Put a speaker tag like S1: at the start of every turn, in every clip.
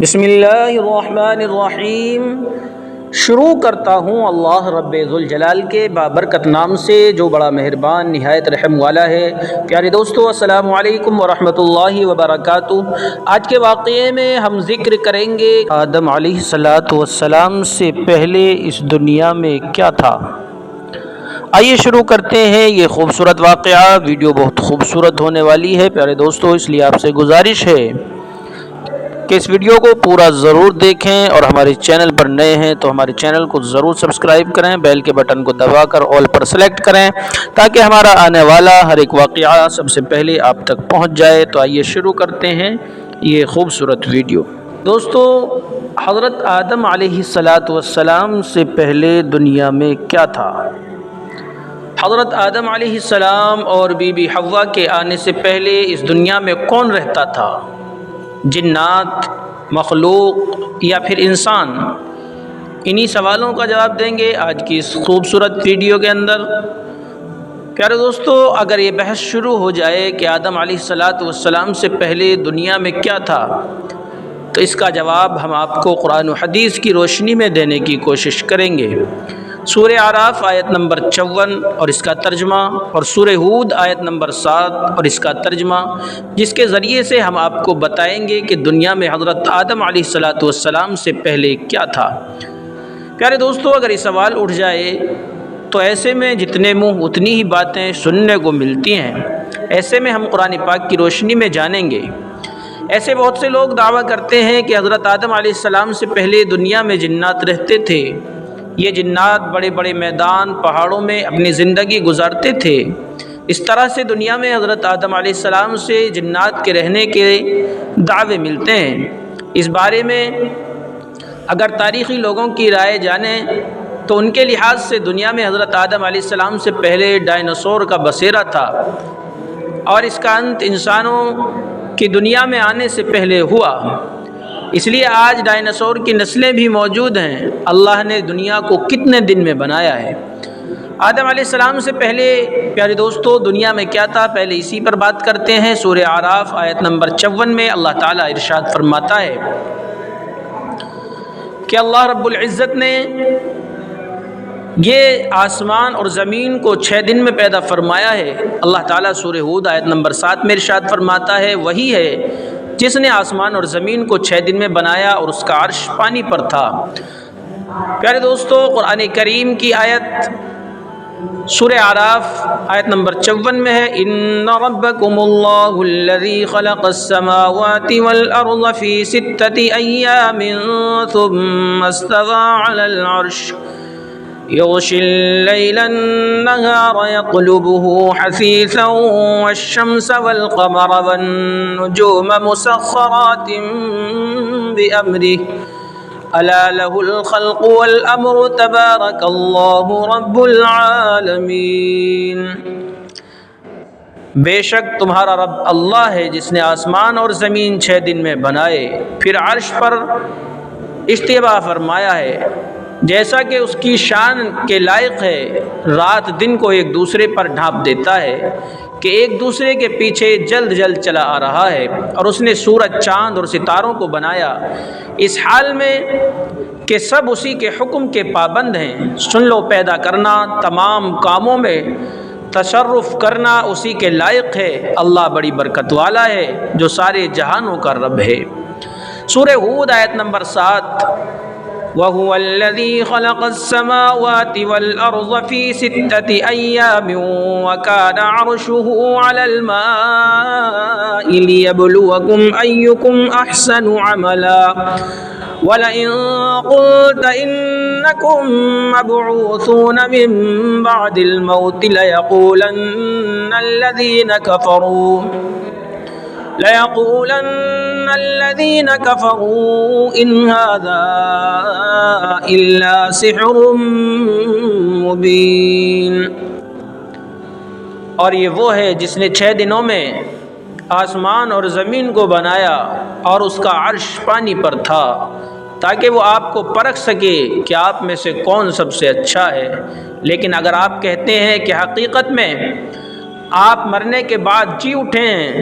S1: بسم اللہ الرحمن الرحیم۔ شروع کرتا ہوں اللہ رب ذوالجلال کے بابرکت نام سے جو بڑا مہربان نہایت رحم والا ہے۔ پیارے دوستو، السلام علیکم ورحمۃ اللہ وبرکاتہ۔ آج کے واقعے میں ہم ذکر کریں گے آدم علیہ السلام سے پہلے اس دنیا میں کیا تھا۔ آئیے شروع کرتے ہیں یہ خوبصورت واقعہ۔ ویڈیو بہت خوبصورت ہونے والی ہے پیارے دوستو، اس لیے آپ سے گزارش ہے کہ اس ویڈیو کو پورا ضرور دیکھیں، اور ہمارے چینل پر نئے ہیں تو ہمارے چینل کو ضرور سبسکرائب کریں، بیل کے بٹن کو دبا کر آل پر سلیکٹ کریں تاکہ ہمارا آنے والا ہر ایک واقعہ سب سے پہلے آپ تک پہنچ جائے۔ تو آئیے شروع کرتے ہیں یہ خوبصورت ویڈیو۔ دوستو، حضرت آدم علیہ السلام سے پہلے دنیا میں کیا تھا؟ حضرت آدم علیہ السلام اور بی بی حوا کے آنے سے پہلے اس دنیا میں کون رہتا تھا؟ جنات، مخلوق یا پھر انسان؟ انہی سوالوں کا جواب دیں گے آج کی اس خوبصورت ویڈیو کے اندر۔ پیارے دوستو، اگر یہ بحث شروع ہو جائے کہ آدم علیہ السلام سے پہلے دنیا میں کیا تھا، تو اس کا جواب ہم آپ کو قرآن و حدیث کی روشنی میں دینے کی کوشش کریں گے۔ سورہ اعراف آیت نمبر 54 اور اس کا ترجمہ، اور سورہ ہود آیت نمبر 7 اور اس کا ترجمہ، جس کے ذریعے سے ہم آپ کو بتائیں گے کہ دنیا میں حضرت آدم علیہ السلام سے پہلے کیا تھا۔ پیارے دوستو، اگر یہ سوال اٹھ جائے تو ایسے میں جتنے منہ اتنی ہی باتیں سننے کو ملتی ہیں۔ ایسے میں ہم قرآن پاک کی روشنی میں جانیں گے۔ ایسے بہت سے لوگ دعویٰ کرتے ہیں کہ حضرت آدم علیہ السلام سے پہلے دنیا میں جنات رہتے تھے۔ یہ جنات بڑے بڑے میدان، پہاڑوں میں اپنی زندگی گزارتے تھے۔ اس طرح سے دنیا میں حضرت آدم علیہ السلام سے جنات کے رہنے کے دعوے ملتے ہیں۔ اس بارے میں اگر تاریخی لوگوں کی رائے جانیں تو ان کے لحاظ سے دنیا میں حضرت آدم علیہ السلام سے پہلے ڈائناسور کا بسیرا تھا، اور اس کا انت انسانوں کی دنیا میں آنے سے پہلے ہوا۔ اس لیے آج ڈائناسور کی نسلیں بھی موجود ہیں۔ اللہ نے دنیا کو کتنے دن میں بنایا ہے؟ آدم علیہ السلام سے پہلے پیارے دوستو دنیا میں کیا تھا، پہلے اسی پر بات کرتے ہیں۔ سورہ اعراف آیت نمبر 54 میں اللہ تعالیٰ ارشاد فرماتا ہے کہ اللہ رب العزت نے یہ آسمان اور زمین کو 6 دن میں پیدا فرمایا ہے۔ اللہ تعالیٰ سورہ ہود آیت نمبر 7 میں ارشاد فرماتا ہے، وہی ہے جس نے آسمان اور زمین کو 6 دن میں بنایا اور اس کا عرش پانی پر تھا۔ پیارے دوستو، قرآن کریم کی آیت سورہ اعراف آیت نمبر 54 میں ہے، ان ربکم اللہ الذی خلق السماوات والارض فی 6 ایام ثم استوى علی العرش يغشي الليل النهار يطلبه حثيثا والشمس والقمر والنجوم مسخرات بأمره ألا له الخلق والأمر تبارك الله رب العالمين۔ بے شک تمہارا رب اللہ ہے جس نے آسمان اور زمین 6 دن میں بنائے، پھر عرش پر استوا فرمایا ہے جیسا کہ اس کی شان کے لائق ہے۔ رات دن کو ایک دوسرے پر ڈھانپ دیتا ہے کہ ایک دوسرے کے پیچھے جلد جلد چلا آ رہا ہے، اور اس نے سورج، چاند اور ستاروں کو بنایا اس حال میں کہ سب اسی کے حکم کے پابند ہیں۔ سن لو، پیدا کرنا، تمام کاموں میں تصرف کرنا اسی کے لائق ہے۔ اللہ بڑی برکت والا ہے جو سارے جہانوں کا رب ہے۔ سورہ ہود آیت نمبر 7، وَهُوَ الَّذِي خَلَقَ السَّمَاوَاتِ وَالْأَرْضَ فِي 6 أَيَّامٍ وَكَانَ عَرْشُهُ عَلَى الْمَاءِ لِيَبْلُوَكُمْ أَيُّكُمْ أَحْسَنُ عَمَلًا وَلَئِن قُلْتَ إِنَّكُمْ مَبْعُوثُونَ مِنْ بَعْدِ الْمَوْتِ لَيَقُولَنَّ الَّذِينَ كَفَرُوا إِنْ هَذَا إِلَّا سِحْرٌ مُبِينٌ۔ اور یہ وہ ہے جس نے 6 دنوں میں آسمان اور زمین کو بنایا اور اس کا عرش پانی پر تھا، تاکہ وہ آپ کو پرکھ سکے کہ آپ میں سے کون سب سے اچھا ہے۔ لیکن اگر آپ کہتے ہیں کہ حقیقت میں آپ مرنے کے بعد جی اٹھے ہیں،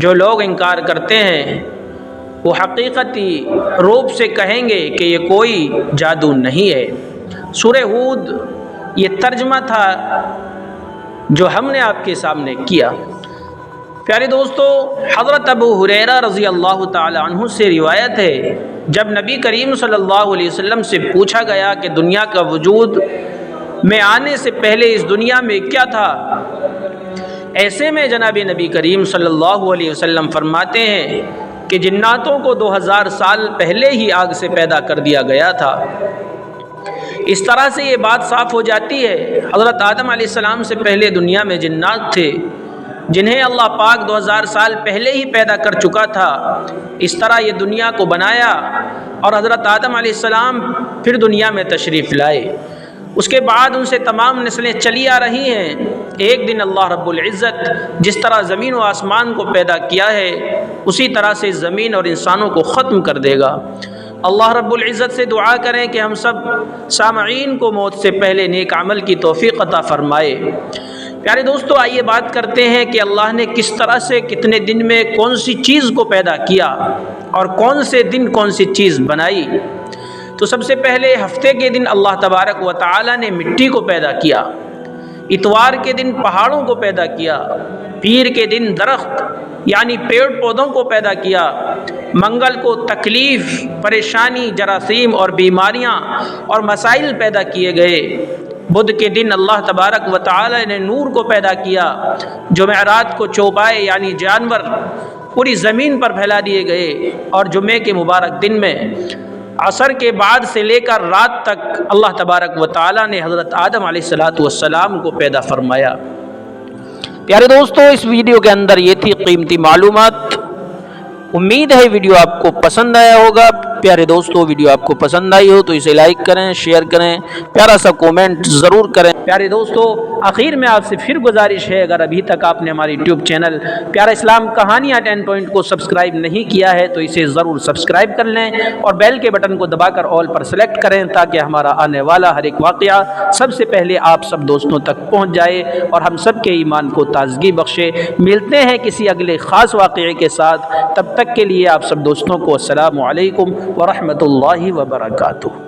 S1: جو لوگ انکار کرتے ہیں وہ حقیقتی روپ سے کہیں گے کہ یہ کوئی جادو نہیں ہے۔ سورہ ہود یہ ترجمہ تھا جو ہم نے آپ کے سامنے کیا۔ پیارے دوستو، حضرت ابو ہریرہ رضی اللہ تعالی عنہ سے روایت ہے، جب نبی کریم صلی اللہ علیہ وسلم سے پوچھا گیا کہ دنیا کا وجود میں آنے سے پہلے اس دنیا میں کیا تھا، ایسے میں جناب نبی کریم صلی اللہ علیہ وسلم فرماتے ہیں کہ جناتوں کو 2000 سال پہلے ہی آگ سے پیدا کر دیا گیا تھا۔ اس طرح سے یہ بات صاف ہو جاتی ہے، حضرت آدم علیہ السلام سے پہلے دنیا میں جنات تھے جنہیں اللہ پاک 2000 سال پہلے ہی پیدا کر چکا تھا۔ اس طرح یہ دنیا کو بنایا اور حضرت آدم علیہ السلام پھر دنیا میں تشریف لائے۔ اس کے بعد ان سے تمام نسلیں چلی آ رہی ہیں۔ ایک دن اللہ رب العزت جس طرح زمین و آسمان کو پیدا کیا ہے، اسی طرح سے زمین اور انسانوں کو ختم کر دے گا۔ اللہ رب العزت سے دعا کریں کہ ہم سب سامعین کو موت سے پہلے نیک عمل کی توفیق عطا فرمائے۔ پیارے دوستو، آئیے بات کرتے ہیں کہ اللہ نے کس طرح سے کتنے دن میں کون سی چیز کو پیدا کیا اور کون سے دن کون سی چیز بنائی۔ تو سب سے پہلے ہفتے کے دن اللہ تبارک و تعالی نے مٹی کو پیدا کیا، اتوار کے دن پہاڑوں کو پیدا کیا، پیر کے دن درخت یعنی پیڑ پودوں کو پیدا کیا، منگل کو تکلیف، پریشانی، جراثیم اور بیماریاں اور مسائل پیدا کیے گئے، بدھ کے دن اللہ تبارک و تعالی نے نور کو پیدا کیا، جمعرات کو چوپائے یعنی جانور پوری زمین پر پھیلا دیے گئے، اور جمعے کے مبارک دن میں عصر کے بعد سے لے کر رات تک اللہ تبارک و تعالی نے حضرت آدم علیہ السلام کو پیدا فرمایا۔ پیارے دوستو، اس ویڈیو کے اندر یہ تھی قیمتی معلومات۔ امید ہے ویڈیو آپ کو پسند آیا ہوگا۔ پیارے دوستو، ویڈیو آپ کو پسند آئی ہو تو اسے لائک کریں، شیئر کریں، پیارا سا کومنٹ ضرور کریں۔ پیارے دوستو، آخر میں آپ سے پھر گزارش ہے، اگر ابھی تک آپ نے ہماری یوٹیوب چینل پیارا اسلام کہانیاں 10 پوائنٹ کو سبسکرائب نہیں کیا ہے تو اسے ضرور سبسکرائب کر لیں اور بیل کے بٹن کو دبا کر آل پر سلیکٹ کریں تاکہ ہمارا آنے والا ہر ایک واقعہ سب سے پہلے آپ سب دوستوں تک پہنچ جائے اور ہم سب کے ایمان کو تازگی بخشے۔ ملتے ہیں کسی اگلے خاص واقعے کے ساتھ، تب تک کے لیے آپ سب دوستوں کو السلام علیکم ورحمۃ اللہ وبرکاتہ۔